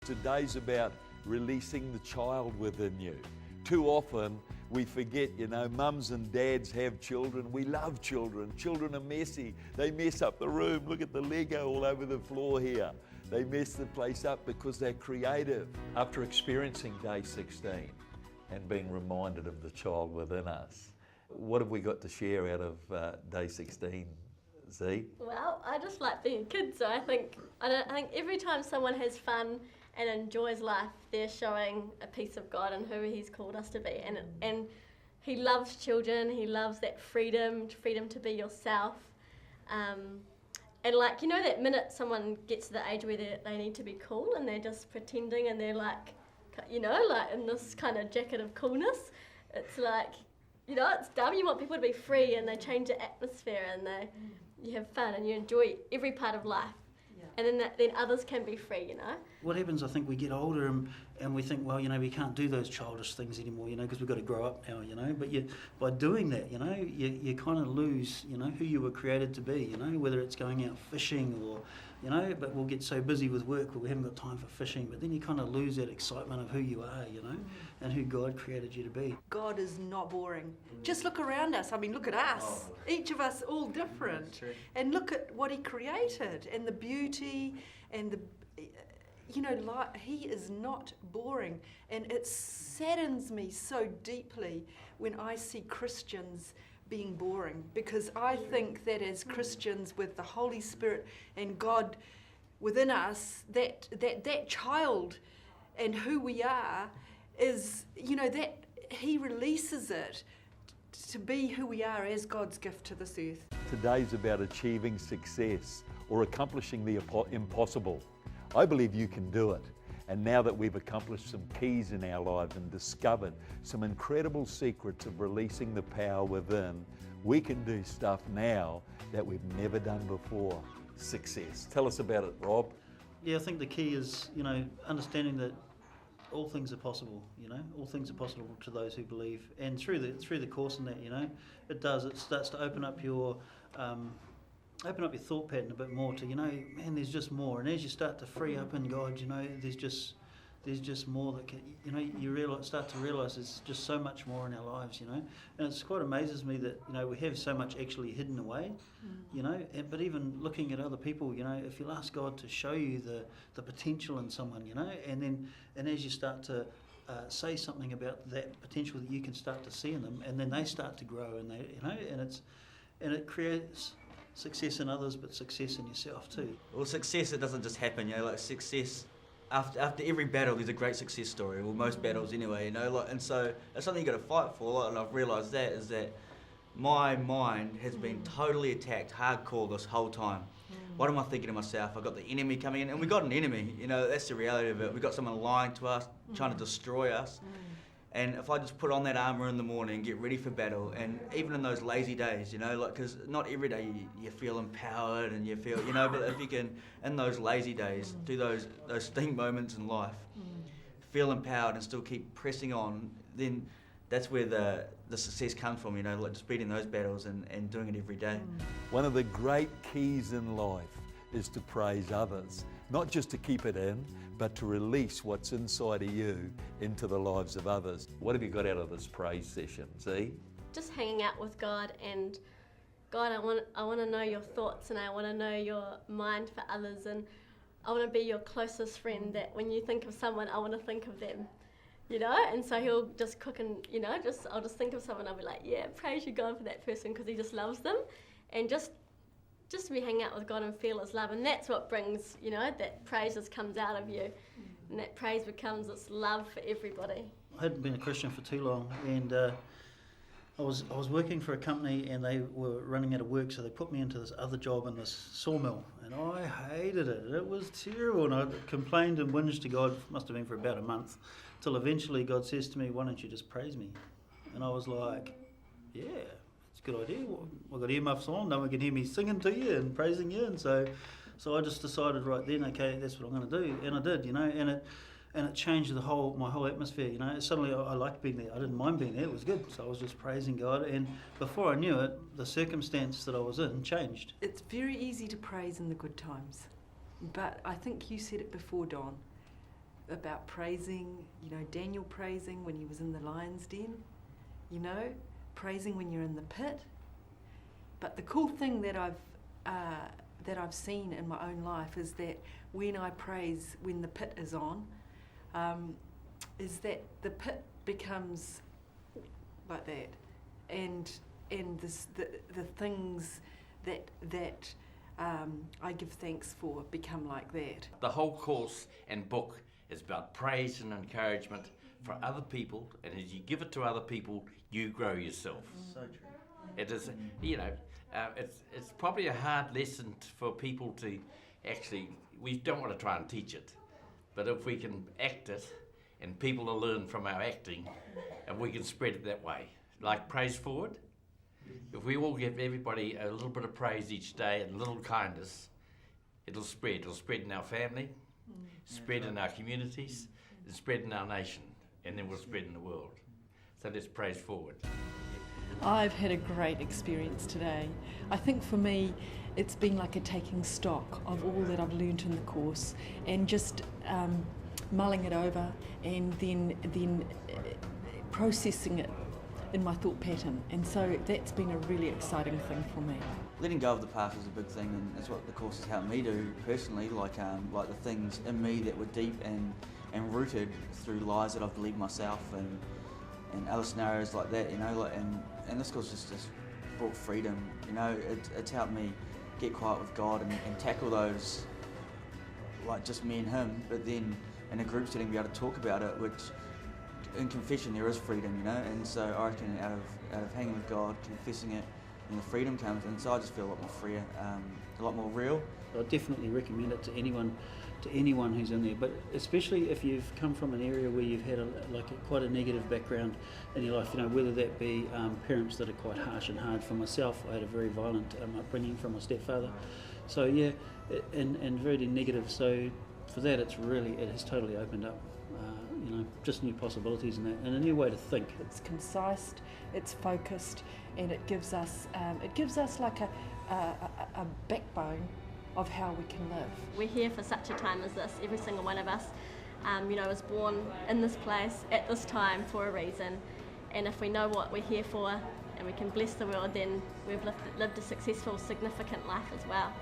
Today's about releasing the child within you. Too often we forget, mums and dads have children. We love children. Children are messy. They mess up the room. Look at the Lego all over the floor here. They mess the place up because they're creative. After experiencing day 16 and being reminded of the child within us, what have we got to share out of day 16, Z? Well, I just like being a kid, so I think every time someone has fun and enjoys life, they're showing a piece of God and who He's called us to be. And He loves children. He loves that freedom to be yourself. And that minute someone gets to the age where they need to be cool and they're just pretending and they're like in this kind of jacket of coolness, it's like, it's dumb. You want people to be free and they change the atmosphere and you have fun and you enjoy every part of life. Yeah. And then others can be free, What happens, I think we get older and we think, well, we can't do those childish things anymore, because we've got to grow up now, But by doing that, you kind of lose, who you were created to be, whether it's going out fishing or, but we'll get so busy with work we haven't got time for fishing. But then you kind of lose that excitement of who you are, and who God created you to be. God is not boring. Just look around us. I mean, look at us. Each of us all different. And look at what He created and the beauty and the... He is not boring, and it saddens me so deeply when I see Christians being boring, because I think that as Christians with the Holy Spirit and God within us, that child and who we are is, that He releases it to be who we are as God's gift to this earth. Today's about achieving success or accomplishing the impossible. I believe you can do it. And now that we've accomplished some keys in our lives and discovered some incredible secrets of releasing the power within, we can do stuff now that we've never done before. Success. Tell us about it, Rob. Yeah, I think the key is, understanding that all things are possible, all things are possible to those who believe. And through the course in that, it starts to open up your thought pattern a bit more to, man, there's just more. And as you start to free up in God, there's just more that can, you start to realise there's just so much more in our lives, And it's quite amazes me that, we have so much actually hidden away, but even looking at other people, if you'll ask God to show you the potential in someone, and as you start to say something about that potential that you can start to see in them, and then they start to grow, and and it creates success in others, but success in yourself too. Well, success, it doesn't just happen, success, after every battle there's a great success story, well, most battles anyway, and so it's something you've got to fight for, and I've realised that is that my mind has been totally attacked hardcore this whole time. What am I thinking to myself? I've got the enemy coming in, and we got an enemy, that's the reality of it. We've got someone lying to us, trying to destroy us. And if I just put on that armour in the morning, get ready for battle, and even in those lazy days, because not every day you feel empowered and you feel, but if you can, in those lazy days, do those sting moments in life, feel empowered and still keep pressing on, then that's where the success comes from, just beating those battles and doing it every day. One of the great keys in life is to praise others, not just to keep it in, but to release what's inside of you into the lives of others. What have you got out of this praise session, Z? Just hanging out with God, and God, I want to know your thoughts, and I want to know your mind for others, and I want to be your closest friend, that when you think of someone, I want to think of them, and so He'll just cook and, I'll just think of someone, I'll be like, yeah, praise you, God, for that person, because He just loves them, and just to be hanging out with God and feel His love, and that's what brings, that praise just comes out of you, and that praise becomes this love for everybody. I hadn't been a Christian for too long, and I was working for a company, and they were running out of work, so they put me into this other job in this sawmill, and I hated it. It was terrible, and I complained and whinged to God. Must have been for about a month, till eventually God says to me, "Why don't you just praise me?" And I was like, "Yeah. Good idea. I've got earmuffs on, no one can hear me singing to you and praising you," and so I just decided right then, okay, that's what I'm going to do, and I did, and it changed my whole atmosphere. Suddenly I liked being there. I didn't mind being there. It was good. So I was just praising God, and before I knew it, the circumstance that I was in changed. It's very easy to praise in the good times, but I think you said it before, Don. about praising, Daniel praising when he was in the lion's den, praising when you're in the pit. But the cool thing that I've seen in my own life is that when I praise when the pit is on, is that the pit becomes like that, and the things that I give thanks for become like that. The whole course and book is about praise and encouragement for other people, and as you give it to other people, you grow yourself. So true. It is, it's probably a hard lesson for people to actually, we don't want to try and teach it, but if we can act it, and people will learn from our acting, and we can spread it that way. Like Praise Forward, if we all give everybody a little bit of praise each day and a little kindness, it'll spread. It'll spread in our family, spread in our communities, and spread in our nation, and then we'll spread in the world. So let's praise forward. I've had a great experience today. I think for me, it's been like a taking stock of all that I've learnt in the course and just mulling it over and then processing it in my thought pattern. And so that's been a really exciting thing for me. Letting go of the past is a big thing, and that's what the course has helped me do personally, like the things in me that were deep and rooted through lies that I've believed myself and other scenarios like that, and this course just brought freedom, it's helped me get quiet with God and tackle those, like just me and him, but then in a group setting be able to talk about it, which in confession there is freedom, and so I reckon out of hanging with God, confessing it, and the freedom comes, and so I just feel a lot more freer, a lot more real. I definitely recommend it to anyone who's in there, but especially if you've come from an area where you've had quite a negative background in your life, whether that be parents that are quite harsh and hard. For myself, I had a very violent upbringing from my stepfather, so yeah, and very negative. So for that, it has totally opened up, just new possibilities and a new way to think. It's concise, it's focused, and it gives us like a backbone of how we can live. We're here for such a time as this. Every single one of us, was born in this place at this time for a reason. And if we know what we're here for and we can bless the world, then we've lived a successful, significant life as well.